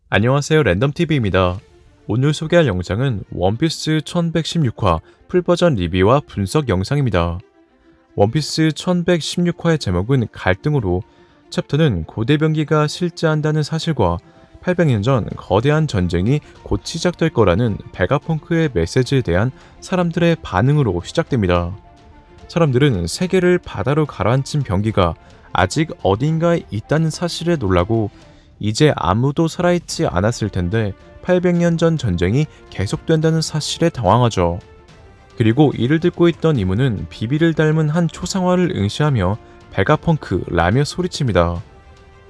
안녕하세요, 랜덤TV입니다. 오늘 소개할 영상은 원피스 1116화 풀버전 리뷰와 분석 영상입니다. 원피스 1116화의 제목은 갈등으로, 챕터는 고대병기가 실제한다는 사실과 800년 전 거대한 전쟁이 곧 시작될 거라는 베가펑크의 메시지에 대한 사람들의 반응으로 시작됩니다. 사람들은 세계를 바다로 가라앉힌 병기가 아직 어딘가에 있다는 사실에 놀라고, 이제 아무도 살아있지 않았을 텐데 800년 전 전쟁이 계속된다는 사실에 당황하죠. 그리고 이를 듣고 있던 이문은 비비를 닮은 한 초상화를 응시하며 베가펑크 라며 소리칩니다.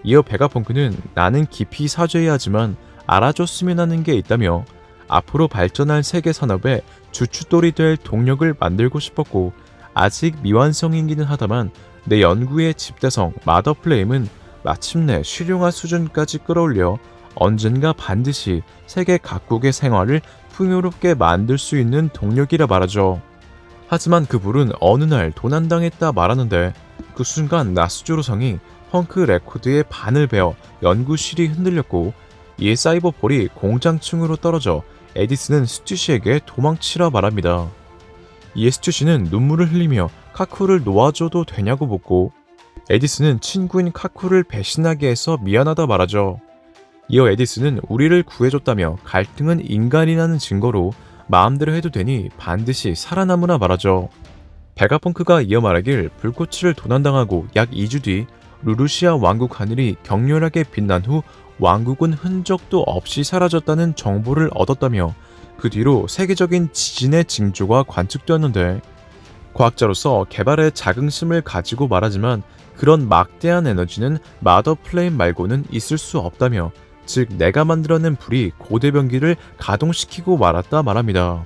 이어 베가펑크는 나는 깊이 사죄해야 하지만 알아줬으면 하는 게 있다며 앞으로 발전할 세계 산업의 주춧돌이 될 동력을 만들고 싶었고, 아직 미완성이기는 하다만 내 연구의 집대성 마더플레임은 마침내 실용화 수준까지 끌어올려 언젠가 반드시 세계 각국의 생활을 풍요롭게 만들 수 있는 동력이라 말하죠. 하지만 그 불은 어느 날 도난당했다 말하는데, 그 순간 나스조로성이 펑크 레코드의 반을 베어 연구실이 흔들렸고, 이에 사이버폴이 공장층으로 떨어져 에디슨은 스튜시에게 도망치라 말합니다. 이에 스튜시는 눈물을 흘리며 카쿠를 놓아줘도 되냐고 묻고, 에디슨은 친구인 카쿠를 배신하게 해서 미안하다 말하죠. 이어 에디슨은 우리를 구해줬다며 갈등은 인간이라는 증거로 마음대로 해도 되니 반드시 살아남으라 말하죠. 베가펑크가 이어 말하길 불꽃을 도난당하고 약 2주 뒤 루루시아 왕국 하늘이 격렬하게 빛난 후 왕국은 흔적도 없이 사라졌다는 정보를 얻었다며, 그 뒤로 세계적인 지진의 징조가 관측되었는데, 과학자로서 개발에 자긍심을 가지고 말하지만 그런 막대한 에너지는 마더 플레임 말고는 있을 수 없다며, 즉 내가 만들어낸 불이 고대병기를 가동시키고 말았다 말합니다.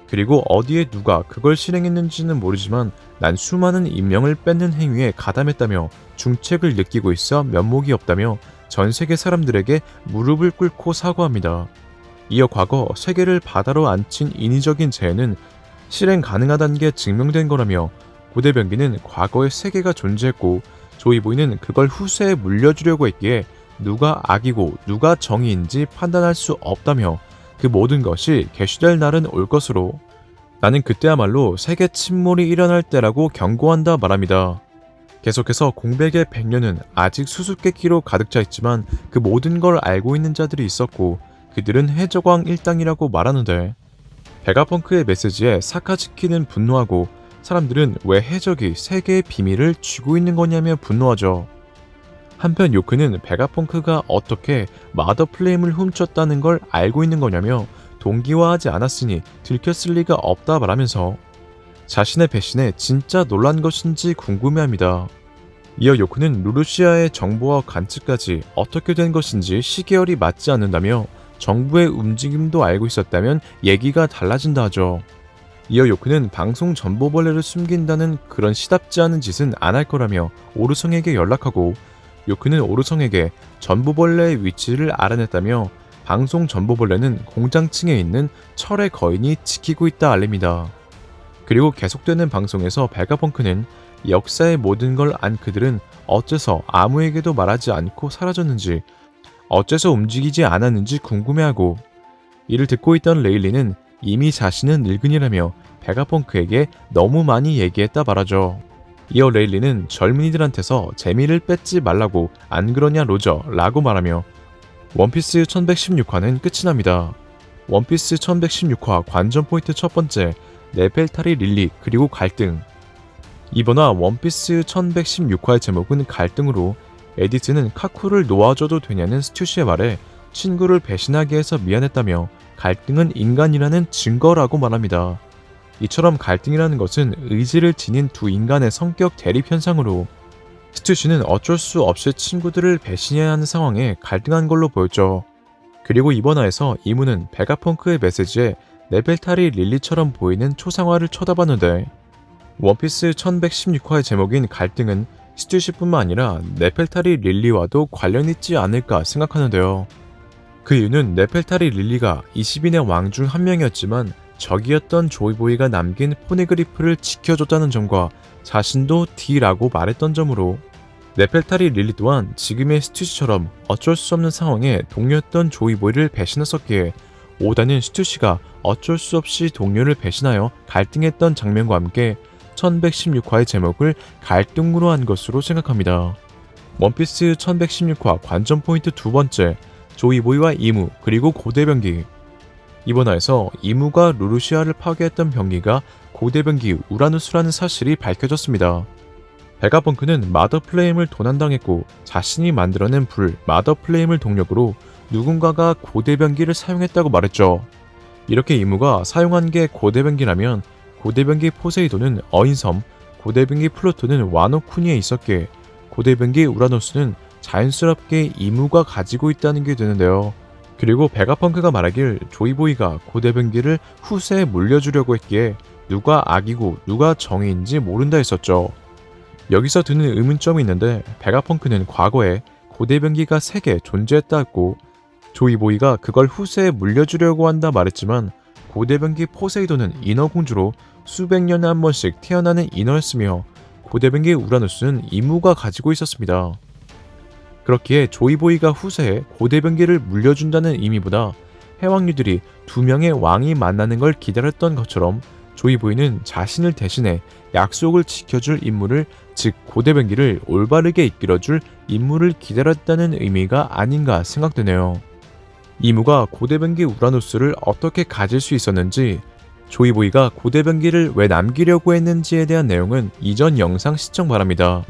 그리고 어디에 누가 그걸 실행했는지는 모르지만 난 수많은 인명을 뺏는 행위에 가담했다며 중책을 느끼고 있어 면목이 없다며 전 세계 사람들에게 무릎을 꿇고 사과합니다. 이어 과거 세계를 바다로 앉힌 인위적인 재해는 실행 가능하다는 게 증명된 거라며, 고대병기는 과거에 세계가 존재했고 조이보이는 그걸 후세에 물려주려고 했기에 누가 악이고 누가 정의인지 판단할 수 없다며, 그 모든 것이 개시될 날은 올 것으로 나는 그때야말로 세계 침몰이 일어날 때라고 경고한다 말합니다. 계속해서 공백의 100년은 아직 수수께끼로 가득 차 있지만 그 모든 걸 알고 있는 자들이 있었고 그들은 해적왕 일당이라고 말하는데, 베가펑크의 메시지에 사카즈키는 분노하고 사람들은 왜 해적이 세계의 비밀을 쥐고 있는 거냐며 분노하죠. 한편 요크는 베가펑크가 어떻게 마더플레임을 훔쳤다는 걸 알고 있는 거냐며 동기화하지 않았으니 들켰을 리가 없다 말하면서 자신의 배신에 진짜 놀란 것인지 궁금해합니다. 이어 요크는 루루시아의 정보와 관측까지 어떻게 된 것인지 시계열이 맞지 않는다며 정부의 움직임도 알고 있었다면 얘기가 달라진다 하죠. 이어 요크는 방송 전보벌레를 숨긴다는 그런 시답지 않은 짓은 안 할 거라며 오르성에게 연락하고, 요크는 오르성에게 전보벌레의 위치를 알아냈다며 방송 전보벌레는 공장층에 있는 철의 거인이 지키고 있다 알립니다. 그리고 계속되는 방송에서 베가펑크는 역사의 모든 걸 안 그들은 어째서 아무에게도 말하지 않고 사라졌는지, 어째서 움직이지 않았는지 궁금해하고, 이를 듣고 있던 레일리는 이미 자신은 늙은이라며 베가펑크에게 너무 많이 얘기했다 말하죠. 이어 레일리는 젊은이들한테서 재미를 뺏지 말라고 안 그러냐 로저 라고 말하며 원피스 1116화는 끝이 납니다. 원피스 1116화 관전 포인트 첫 번째, 네펠타리 릴리 그리고 갈등. 이번화 원피스 1116화의 제목은 갈등으로, 에디슨은 카쿠를 놓아줘도 되냐는 스튜시의 말에 친구를 배신하게 해서 미안했다며 갈등은 인간이라는 증거라고 말합니다. 이처럼 갈등이라는 것은 의지를 지닌 두 인간의 성격 대립 현상으로, 스튜시는 어쩔 수 없이 친구들을 배신해야 하는 상황에 갈등한 걸로 보였죠. 그리고 이번화에서 이문은 베가펑크의 메시지에 네펠타리 릴리처럼 보이는 초상화를 쳐다봤는데, 원피스 1116화의 제목인 갈등은 스튜시뿐만 아니라 네펠타리 릴리와도 관련 있지 않을까 생각하는데요. 그 이유는 네펠타리 릴리가 20인의 왕 중 한 명이었지만 적이었던 조이보이가 남긴 포네그리프를 지켜줬다는 점과 자신도 D라고 말했던 점으로, 네펠타리 릴리 또한 지금의 스튜시처럼 어쩔 수 없는 상황에 동료였던 조이보이를 배신했었기에 오다는 스튜시가 어쩔 수 없이 동료를 배신하여 갈등했던 장면과 함께 1116화의 제목을 갈등으로 한 것으로 생각합니다. 원피스 1116화 관전 포인트 두 번째, 조이보이와 이무 그리고 고대병기. 이번 화에서 이무가 루루시아를 파괴했던 병기가 고대병기 우라누스라는 사실이 밝혀졌습니다. 베가펑크는 마더플레임을 도난당했고 자신이 만들어낸 불 마더플레임을 동력으로 누군가가 고대병기를 사용했다고 말했죠. 이렇게 이무가 사용한 게 고대병기라면 고대병기 포세이돈은 어인섬, 고대병기 플루토는 와노쿠니에 있었기에 고대병기 우라노스는 자연스럽게 이무가 가지고 있다는 게 되는데요. 그리고 베가펑크가 말하길 조이보이가 고대병기를 후세에 물려주려고 했기에 누가 악이고 누가 정의인지 모른다 했었죠. 여기서 드는 의문점이 있는데 베가펑크는 과거에 고대병기가 3개 존재했다 했고 조이보이가 그걸 후세에 물려주려고 한다 말했지만 고대병기 포세이돈은 인어공주로 수백 년에 한 번씩 태어나는 인어였으며 고대병기 우라누스는 이무가 가지고 있었습니다. 그렇기에 조이보이가 후세에 고대병기를 물려준다는 의미보다 해왕류들이 2명의 왕이 만나는 걸 기다렸던 것처럼 조이보이는 자신을 대신해 약속을 지켜줄 인물을, 즉 고대병기를 올바르게 이끌어줄 인물을 기다렸다는 의미가 아닌가 생각되네요. 이무가 고대병기 우라노스를 어떻게 가질 수 있었는지, 조이보이가 고대병기를 왜 남기려고 했는지에 대한 내용은 이전 영상 시청 바랍니다.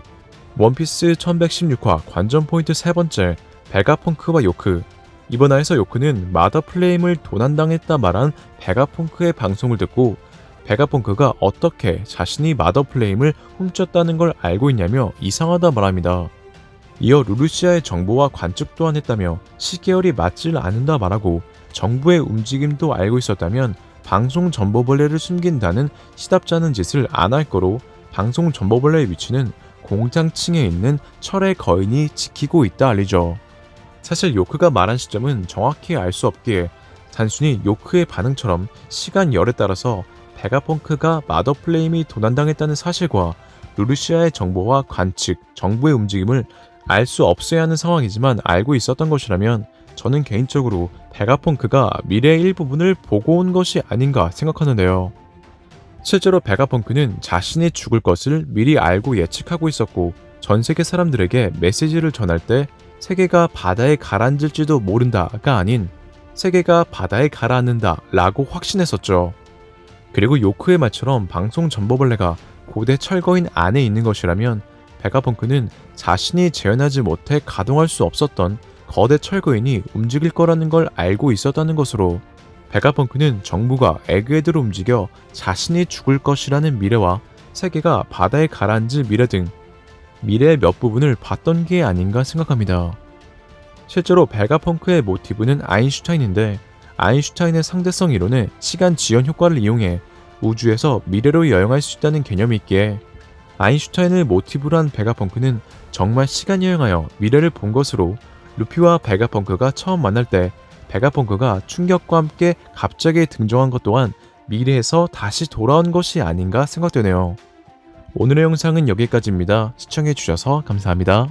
원피스 1116화 관전 포인트 세 번째, 베가펑크와 요크. 이번 화에서 요크는 마더플레임을 도난당했다 말한 베가펑크의 방송을 듣고 베가펑크가 어떻게 자신이 마더플레임을 훔쳤다는 걸 알고 있냐며 이상하다 말합니다. 이어 루루시아의 정보와 관측 또한 했다며 시계열이 맞질 않는다 말하고 정부의 움직임도 알고 있었다면 방송 전보벌레를 숨긴다는 시답잖은 짓을 안 할 거로 방송 전보벌레의 위치는 공장층에 있는 철의 거인이 지키고 있다 알리죠. 사실 요크가 말한 시점은 정확히 알 수 없기에 단순히 요크의 반응처럼 시간열에 따라서 베가펑크가 마더플레임이 도난당했다는 사실과 루루시아의 정보와 관측, 정부의 움직임을 알 수 없어야 하는 상황이지만 알고 있었던 것이라면 저는 개인적으로 베가펑크가 미래의 일부분을 보고 온 것이 아닌가 생각하는데요. 실제로 베가펑크는 자신이 죽을 것을 미리 알고 예측하고 있었고 전 세계 사람들에게 메시지를 전할 때 세계가 바다에 가라앉을지도 모른다가 아닌 세계가 바다에 가라앉는다 라고 확신했었죠. 그리고 요크의 말처럼 방송 전보벌레가 고대 철거인 안에 있는 것이라면 베가펑크는 자신이 재현하지 못해 가동할 수 없었던 거대 철거인이 움직일 거라는 걸 알고 있었다는 것으로 베가펑크는 정부가 에그헤드로 움직여 자신이 죽을 것이라는 미래와 세계가 바다에 가라앉을 미래 등 미래의 몇 부분을 봤던 게 아닌가 생각합니다. 실제로 베가펑크의 모티브는 아인슈타인인데 아인슈타인의 상대성 이론의 시간 지연 효과를 이용해 우주에서 미래로 여행할 수 있다는 개념이 있기에 아인슈타인을 모티브로 한 베가펑크는 정말 시간 여행하여 미래를 본 것으로 루피와 베가펑크가 처음 만날 때 베가펑크가 충격과 함께 갑자기 등장한 것 또한 미래에서 다시 돌아온 것이 아닌가 생각되네요. 오늘의 영상은 여기까지입니다. 시청해주셔서 감사합니다.